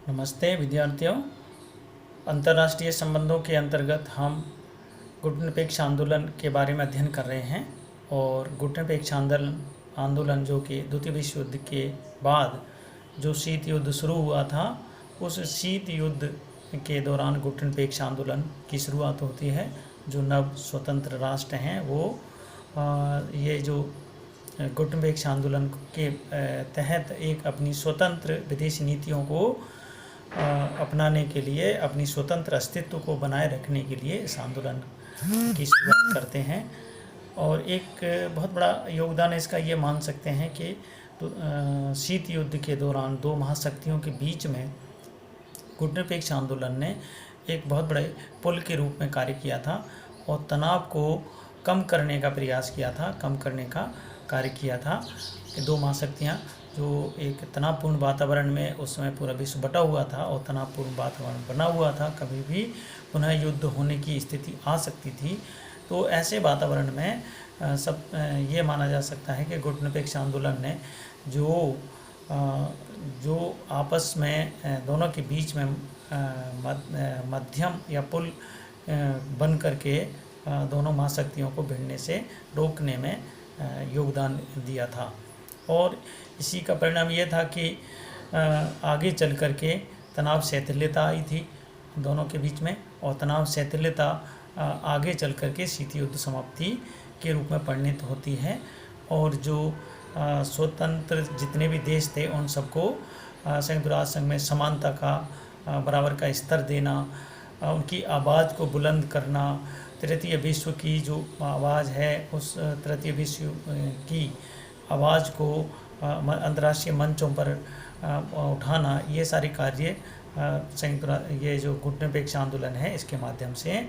नमस्ते विद्यार्थियों। अंतर्राष्ट्रीय संबंधों के अंतर्गत हम गुटनिरपेक्ष आंदोलन के बारे में अध्ययन कर रहे हैं। और गुटनिरपेक्ष आंदोलन जो कि द्वितीय विश्व युद्ध के बाद जो शीत युद्ध शुरू हुआ था, उस शीत युद्ध के दौरान गुटनिरपेक्ष आंदोलन की शुरुआत होती है। जो नव स्वतंत्र राष्ट्र हैं वो ये जो गुटनिरपेक्ष आंदोलन के तहत एक अपनी स्वतंत्र विदेशी नीतियों को अपनाने के लिए, अपनी स्वतंत्र अस्तित्व को बनाए रखने के लिए इस आंदोलन की शुरुआत करते हैं। और एक बहुत बड़ा योगदान इसका ये मान सकते हैं कि शीत युद्ध के दौरान दो महाशक्तियों के बीच में गुटनिरपेक्ष आंदोलन ने एक बहुत बड़े पुल के रूप में कार्य किया था और तनाव को कम करने का प्रयास किया था, कम करने का कार्य किया था कि दो महाशक्तियाँ जो एक तनावपूर्ण वातावरण में उस समय पूरा विश्व बटा हुआ था और तनावपूर्ण वातावरण बना हुआ था, कभी भी पुनः युद्ध होने की स्थिति आ सकती थी। तो ऐसे वातावरण में ये माना जा सकता है कि गुटनिरपेक्ष आंदोलन ने जो आपस में दोनों के बीच में मध्यम या पुल बन करके दोनों महाशक्तियों को भिड़ने से रोकने में योगदान दिया था। और इसी का परिणाम ये था कि आगे चल कर के तनाव शिथिलता आई थी दोनों के बीच में, और तनाव शिथिलता आगे चल कर के शीत युद्ध समाप्ति के रूप में परिणित होती है। और जो स्वतंत्र जितने भी देश थे उन सबको संयुक्त राष्ट्र संघ में समानता का, बराबर का स्तर देना, उनकी आवाज़ को बुलंद करना, तृतीय विश्व की जो आवाज़ है उस तृतीय विश्व की आवाज़ को अंतर्राष्ट्रीय मंचों पर उठाना, ये सारे कार्य ये जो गुटनिरपेक्ष आंदोलन है इसके माध्यम से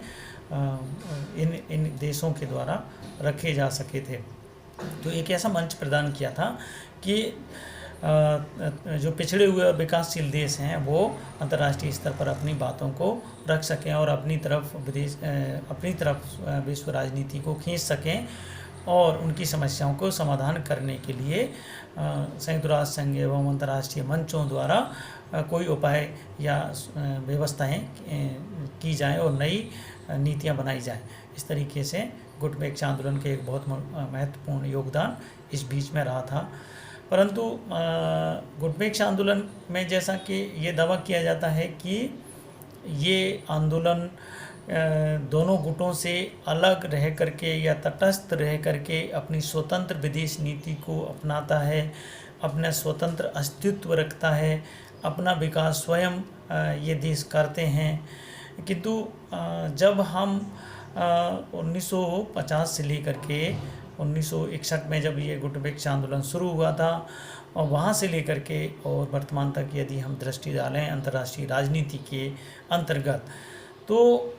इन देशों के द्वारा रखे जा सके थे। तो एक ऐसा मंच प्रदान किया था कि जो पिछड़े हुए और विकासशील देश हैं वो अंतर्राष्ट्रीय स्तर पर अपनी बातों को रख सकें और अपनी तरफ विश्व राजनीति को खींच सकें और उनकी समस्याओं को समाधान करने के लिए संयुक्त राष्ट्र संघ एवं अंतर्राष्ट्रीय मंचों द्वारा कोई उपाय या व्यवस्थाएं की जाएं और नई नीतियां बनाई जाएं। इस तरीके से गुटनिरपेक्ष आंदोलन के एक बहुत महत्वपूर्ण योगदान इस बीच में रहा था। परंतु गुटनिरपेक्ष आंदोलन में जैसा कि ये दावा किया जाता है कि ये आंदोलन दोनों गुटों से अलग रह करके या तटस्थ रह करके अपनी स्वतंत्र विदेश नीति को अपनाता है, अपना स्वतंत्र अस्तित्व रखता है, अपना विकास स्वयं ये देश करते हैं। किंतु जब हम 1950 से लेकर के 1961 में जब ये गुटनिरपेक्ष आंदोलन शुरू हुआ था और वहाँ से लेकर के और वर्तमान तक यदि हम दृष्टि डालें अंतर्राष्ट्रीय राजनीति के अंतर्गत, तो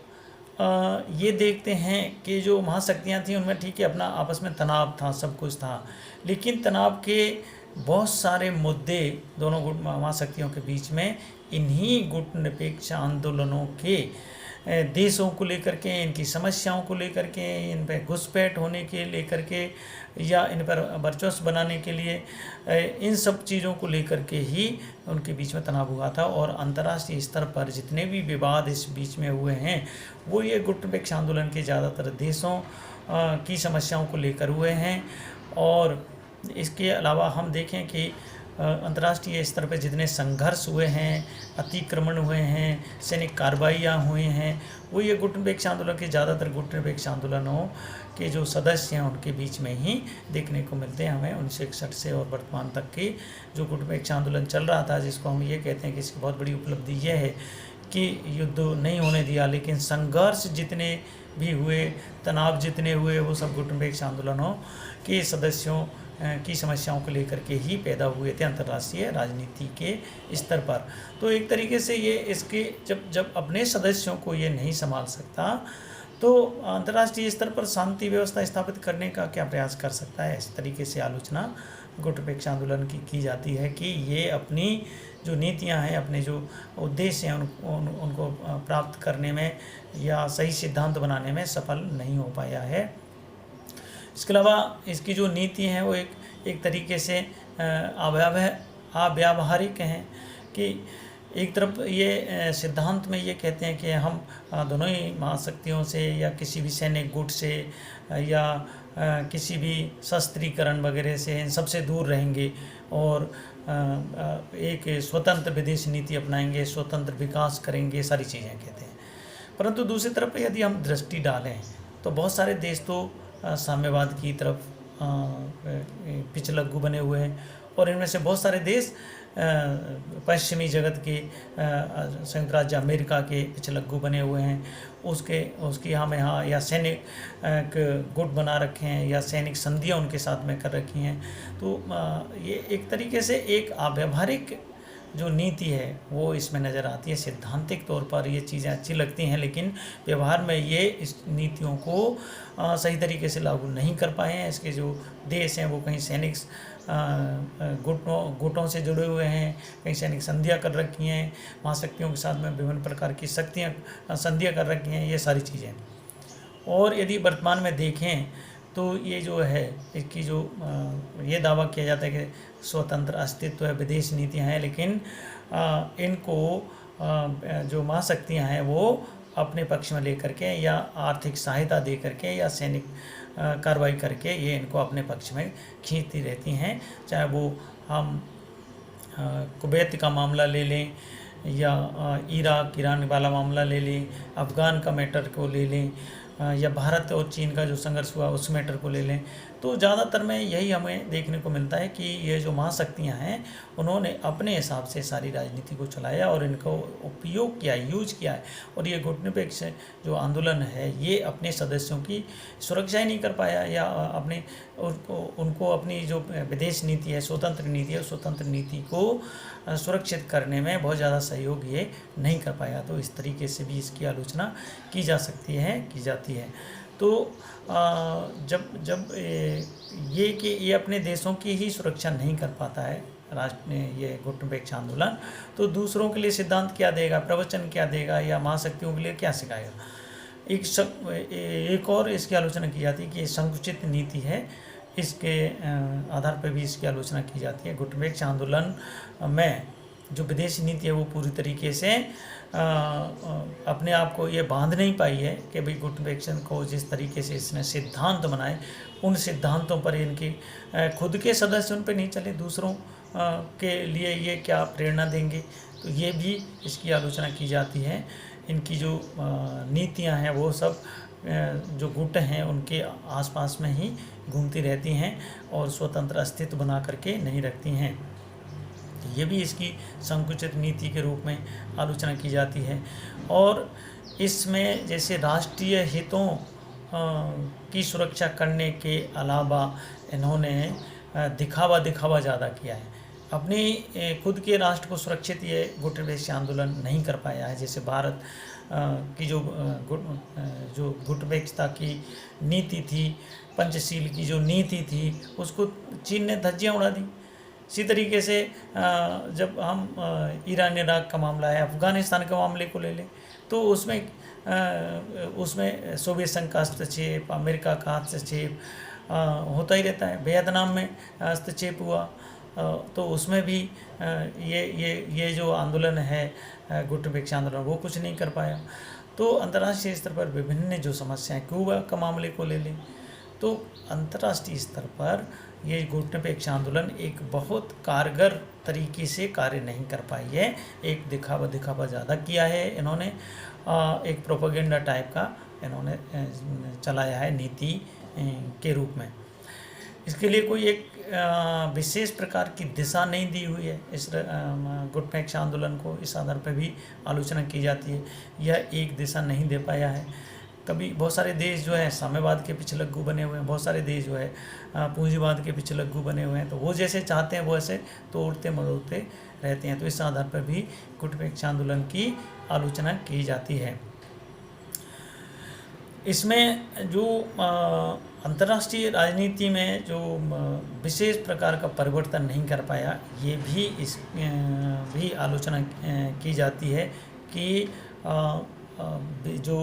ये देखते हैं कि जो महाशक्तियाँ थीं उनमें ठीक है अपना आपस में तनाव था, सब कुछ था, लेकिन तनाव के बहुत सारे मुद्दे दोनों महाशक्तियों के बीच में इन्हीं गुटनिरपेक्ष आंदोलनों के देशों को लेकर के, इनकी समस्याओं को लेकर के, इन पर घुसपैठ होने के लेकर के या इन पर वर्चस्व बनाने के लिए, इन सब चीज़ों को लेकर के ही उनके बीच में तनाव हुआ था। और अंतर्राष्ट्रीय स्तर पर जितने भी विवाद इस बीच में हुए हैं वो ये गुटनिरपेक्ष आंदोलन के ज़्यादातर देशों की समस्याओं को लेकर हुए हैं। और इसके अलावा हम देखें कि अंतर्राष्ट्रीय स्तर पर जितने संघर्ष हुए हैं, अतिक्रमण हुए हैं, सैनिक कार्रवाइयाँ हुए हैं, वो ये गुटनिरपेक्ष आंदोलन के ज़्यादातर गुटनिरपेक्ष आंदोलनों के जो सदस्य हैं उनके बीच में ही देखने को मिलते हैं। हमें 1961 से और वर्तमान तक की जो गुटनिरपेक्ष आंदोलन चल रहा था, जिसको हम ये कहते हैं कि इसकी बहुत बड़ी उपलब्धि ये है कि युद्ध नहीं होने दिया, लेकिन संघर्ष जितने भी हुए, तनाव जितने हुए, वो सब गुटनिरपेक्ष आंदोलनों के सदस्यों की समस्याओं को लेकर के ही पैदा हुए थे अंतर्राष्ट्रीय राजनीति के स्तर पर। तो एक तरीके से ये इसके जब अपने सदस्यों को ये नहीं संभाल सकता तो अंतर्राष्ट्रीय स्तर पर शांति व्यवस्था स्थापित करने का क्या प्रयास कर सकता है। इस तरीके से आलोचना गुटनिरपेक्ष आंदोलन की जाती है कि ये अपनी जो नीतियां हैं, अपने जो उद्देश्य हैं उनको प्राप्त करने में या सही सिद्धांत बनाने में सफल नहीं हो पाया है। इसके अलावा इसकी जो नीति हैं वो एक तरीके से अव्यावहारिक हैं कि एक तरफ ये सिद्धांत में ये कहते हैं कि हम दोनों ही महाशक्तियों से या किसी भी सैन्य गुट से या किसी भी शस्त्रीकरण वगैरह से इन सबसे दूर रहेंगे और एक स्वतंत्र विदेश नीति अपनाएंगे, स्वतंत्र विकास करेंगे, सारी चीज़ें कहते हैं। परंतु दूसरी तरफ यदि हम दृष्टि डालें तो बहुत सारे देश तो साम्यवाद की तरफ पिछलग्गू बने हुए हैं और इनमें से बहुत सारे देश पश्चिमी जगत के संयुक्त राज्य अमेरिका के पिछलग्गू बने हुए हैं। उसकी हम यहाँ या सैनिक गुट बना रखे हैं या सैनिक संधियाँ उनके साथ में कर रखी हैं। तो ये एक तरीके से एक अव्यावहारिक जो नीति है वो इसमें नज़र आती है। सिद्धांतिक तौर पर ये चीज़ें अच्छी लगती हैं, लेकिन व्यवहार में ये इस नीतियों को सही तरीके से लागू नहीं कर पाए हैं। इसके जो देश हैं वो कहीं सैनिक गुटों से जुड़े हुए हैं, कहीं सैनिक संधियाँ कर रखी हैं, महाशक्तियों के साथ में विभिन्न प्रकार की संधियाँ कर रखी हैं, ये सारी चीज़ें। और यदि वर्तमान में देखें तो ये जो है इसकी जो ये दावा किया जाता है कि स्वतंत्र अस्तित्व है, विदेश नीतियाँ हैं, लेकिन इनको जो महाशक्तियाँ हैं वो अपने पक्ष में लेकर के या आर्थिक सहायता दे करके या सैनिक कार्रवाई करके ये इनको अपने पक्ष में खींचती रहती हैं। चाहे वो हम कुवैत का मामला ले लें या इराक ईरान वाला मामला ले लें, अफ़गान का मैटर को ले लें या भारत और चीन का जो संघर्ष हुआ उस मैटर को ले लें, तो ज़्यादातर में यही हमें देखने को मिलता है कि ये जो महाशक्तियाँ हैं उन्होंने अपने हिसाब से सारी राजनीति को चलाया और इनको उपयोग किया, यूज किया है। और ये गुटनिरपेक्ष जो आंदोलन है ये अपने सदस्यों की सुरक्षा ही नहीं कर पाया या अपने उनको अपनी जो विदेश नीति है, स्वतंत्र नीति है, स्वतंत्र नीति को सुरक्षित करने में बहुत ज़्यादा सहयोग ये नहीं कर पाया। तो इस तरीके से भी इसकी आलोचना की जा सकती है, की जाती है। तो जब ये कि ये अपने देशों की ही सुरक्षा नहीं कर पाता है राष्ट्र ये गुटनिरपेक्ष आंदोलन, तो दूसरों के लिए सिद्धांत क्या देगा, प्रवचन क्या देगा या महाशक्तियों के लिए क्या सिखाएगा। एक और इसकी आलोचना की जाती है कि संकुचित नीति है, इसके आधार पर भी इसकी आलोचना की जाती है। गुटनिरपेक्ष आंदोलन में जो विदेशी नीति है वो पूरी तरीके से अपने आप को ये बांध नहीं पाई है कि भाई गुटनिरपेक्ष को जिस तरीके से इसने सिद्धांत बनाए उन सिद्धांतों पर इनकी खुद के सदस्य उन पर नहीं चले, दूसरों के लिए ये क्या प्रेरणा देंगे। तो ये भी इसकी आलोचना की जाती है। इनकी जो नीतियां हैं वो सब जो गुट हैं उनके आसपास में ही घूमती रहती हैं और स्वतंत्र अस्तित्व बना करके नहीं रखती हैं। ये भी इसकी संकुचित नीति के रूप में आलोचना की जाती है। और इसमें जैसे राष्ट्रीय हितों की सुरक्षा करने के अलावा इन्होंने दिखावा ज़्यादा किया है। अपनी खुद के राष्ट्र को सुरक्षित ये गुटनिरपेक्ष आंदोलन नहीं कर पाया है। जैसे भारत की जो गुटनिरपेक्षता की नीति थी, पंचशील की जो नीति थी, उसको चीन ने धज्जियाँ उड़ा दी। इसी तरीके से जब हम ईरान इराक का मामला है, अफ़गानिस्तान के मामले को ले लें तो उसमें सोवियत संघ का हस्तक्षेप, अमेरिका का हस्तक्षेप होता ही रहता है। वियतनाम में हस्तक्षेप हुआ तो उसमें भी ये जो आंदोलन है गुटनिरपेक्ष आंदोलन वो कुछ नहीं कर पाया। तो अंतर्राष्ट्रीय स्तर पर विभिन्न जो समस्याएं, क्यूबा का मामले को ले लें तो अंतर्राष्ट्रीय स्तर पर ये गुटनिरपेक्ष आंदोलन एक बहुत कारगर तरीके से कार्य नहीं कर पाई है। एक दिखावा ज़्यादा किया है इन्होंने, एक प्रोपेगेंडा टाइप का इन्होंने चलाया है नीति के रूप में। इसके लिए कोई एक विशेष प्रकार की दिशा नहीं दी हुई है इस गुटनिरपेक्ष आंदोलन को। इस आधार पर भी आलोचना की जाती है, यह एक दिशा नहीं दे पाया है। कभी बहुत सारे देश जो है साम्यवाद के पिछलग्गू बने हुए हैं, बहुत सारे देश जो है पूंजीवाद के पिछलग्गू बने हुए हैं। तो वो जैसे चाहते हैं वो ऐसे तोड़ते मरोड़ते रहते हैं। तो इस आधार पर भी गुटनिरपेक्ष आंदोलन की आलोचना की जाती है। इसमें जो अंतर्राष्ट्रीय राजनीति में जो विशेष प्रकार का परिवर्तन नहीं कर पाया, ये भी भी आलोचना की जाती है कि जो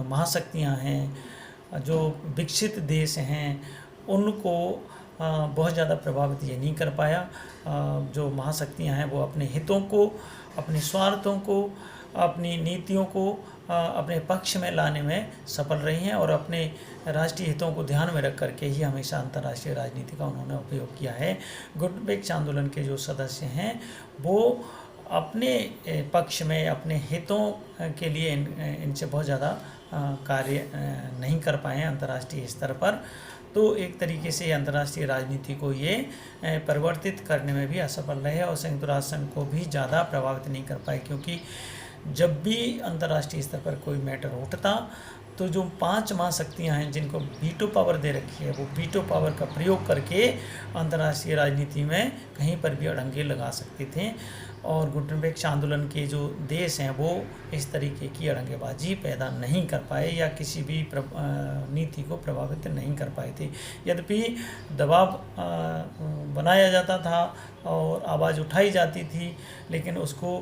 महाशक्तियाँ हैं, जो विकसित देश हैं, उनको बहुत ज़्यादा प्रभावित ये नहीं कर पाया। जो महाशक्तियाँ हैं वो अपने हितों को, अपने स्वार्थों को, अपनी नीतियों को अपने पक्ष में लाने में सफल रही हैं और अपने राष्ट्रीय हितों को ध्यान में रख करके ही हमेशा अंतर्राष्ट्रीय राजनीति का उन्होंने उपयोग किया है। गुटनिरपेक्ष आंदोलन के जो सदस्य हैं वो अपने पक्ष में, अपने हितों के लिए इनसे बहुत ज़्यादा कार्य नहीं कर पाए हैं अंतर्राष्ट्रीय स्तर पर। तो एक तरीके से अंतर्राष्ट्रीय राजनीति को ये परिवर्तित करने में भी असफल रहे और संयुक्त राष्ट्र संघ को भी ज़्यादा प्रभावित नहीं कर पाए, क्योंकि जब भी अंतर्राष्ट्रीय स्तर पर कोई मैटर उठता तो जो 5 महाशक्तियाँ हैं जिनको वीटो पावर दे रखी है, वो वीटो पावर का प्रयोग करके अंतर्राष्ट्रीय राजनीति में कहीं पर भी अड़ंगे लगा सकते थे। और गुटनिरपेक्ष आंदोलन के जो देश हैं वो इस तरीके की अड़ंगेबाजी पैदा नहीं कर पाए या किसी भी नीति को प्रभावित नहीं कर पाए थे। यद्यपि दबाव बनाया जाता था और आवाज़ उठाई जाती थी, लेकिन उसको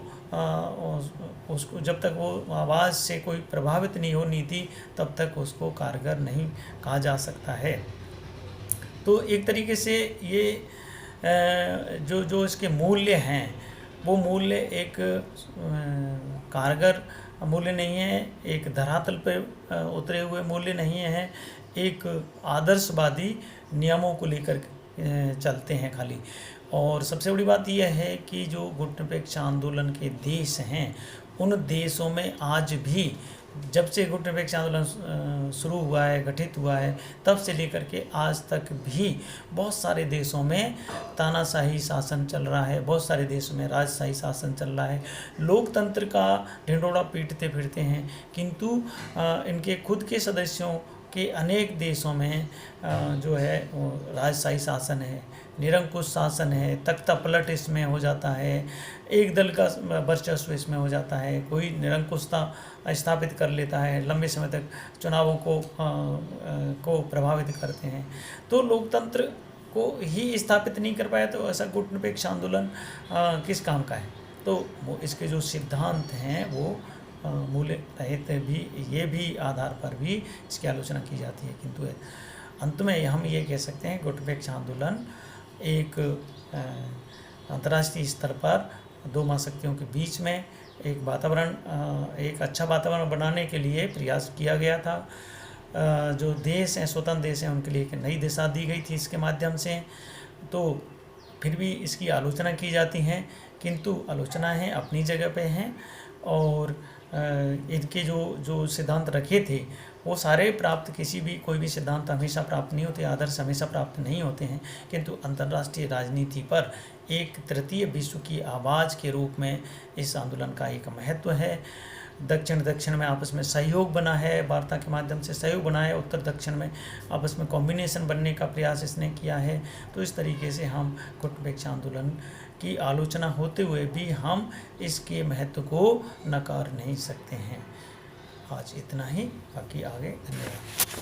जब तक वो आवाज़ से कोई प्रभावित नहीं हो नीति, तब तक उसको कारगर नहीं कहा जा सकता है। तो एक तरीके से ये जो इसके मूल्य हैं वो मूल्य एक कारगर मूल्य नहीं है, एक धरातल पर उतरे हुए मूल्य नहीं है, एक आदर्शवादी नियमों को लेकर चलते हैं खाली। और सबसे बड़ी बात यह है कि जो गुटनिरपेक्ष आंदोलन के देश हैं उन देशों में आज भी, जब से गुटनिरपेक्ष आंदोलन शुरू हुआ है, गठित हुआ है, तब से लेकर के आज तक भी बहुत सारे देशों में तानाशाही शासन चल रहा है, बहुत सारे देशों में राजशाही शासन चल रहा है। लोकतंत्र का ढिंढोरा पीटते फिरते हैं, किंतु इनके खुद के सदस्यों के अनेक देशों में जो है वो राजशाही शासन है, निरंकुश शासन है, तख्ता पलट इसमें हो जाता है, एक दल का वर्चस्व इसमें हो जाता है, कोई निरंकुशता स्थापित कर लेता है, लंबे समय तक चुनावों को प्रभावित करते हैं। तो लोकतंत्र को ही स्थापित नहीं कर पाया तो ऐसा गुटनिरपेक्ष आंदोलन किस काम का है। तो वो इसके जो सिद्धांत हैं वो मूल्य रहित भी, ये भी आधार पर भी इसकी आलोचना की जाती है। किंतु अंत में हम ये कह सकते हैं गुटनिरपेक्ष आंदोलन एक अंतर्राष्ट्रीय स्तर पर 2 महाशक्तियों के बीच में एक वातावरण, एक अच्छा वातावरण बनाने के लिए प्रयास किया गया था। जो देश हैं, स्वतंत्र देश हैं, उनके लिए एक नई दिशा दी गई थी इसके माध्यम से। तो फिर भी इसकी आलोचना की जाती हैं, किंतु आलोचनाएं अपनी जगह पे हैं और इनके जो सिद्धांत रखे थे वो सारे प्राप्त, कोई भी सिद्धांत हमेशा प्राप्त नहीं होते, आदर्श हमेशा प्राप्त नहीं होते हैं, किंतु अंतर्राष्ट्रीय राजनीति पर एक तृतीय विश्व की आवाज़ के रूप में इस आंदोलन का एक महत्व है। दक्षिण में आपस में सहयोग बना है, वार्ता के माध्यम से सहयोग बना है, उत्तर दक्षिण में आपस में कॉम्बिनेशन बनने का प्रयास इसने किया है। तो इस तरीके से हम गुटनिरपेक्ष आंदोलन की आलोचना होते हुए भी हम इसके महत्व को नकार नहीं सकते हैं। आज इतना ही, बाकी आगे धन्यवाद।